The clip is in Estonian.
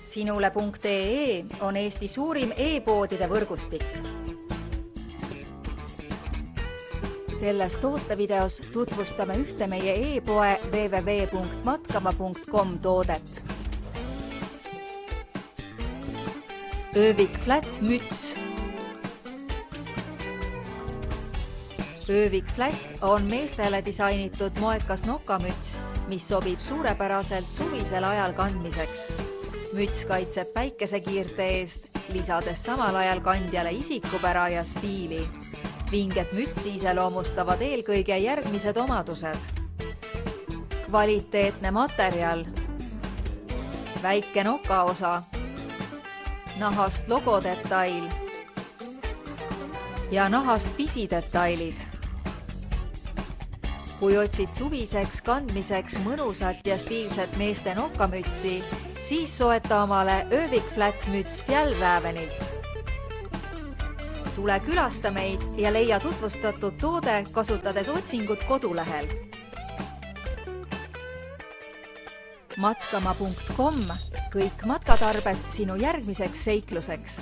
Sinule.ee on Eesti suurim e-poodide võrgustik. Selles tootevideos tutvustame ühte meie e-poe www.matkama.com toodet. Övik Flat müts. Övik Flat on meestele disainitud moekas nokamüts, mis sobib suurepäraselt suvisel ajal kandmiseks. Müts kaitseb päikesekiirte eest, lisades samal ajal kandjale isikupära ja stiili. Vinget mütsi iseloomustavad eelkõige järgmised omadused. Kvaliteetne materjal, väike nokaosa, nahast logodetail ja nahast pisidetailid. Kui otsid suviseks kandmiseks mõnusat ja stiilset meeste nokamütsi, siis soeta omale Övik Flat müts Fjällrävenilt. Tule külasta meid ja leia tutvustatud toode kasutades otsingut kodulehel. Matkama.com, kõik matkatarbed sinu järgmiseks seikluseks.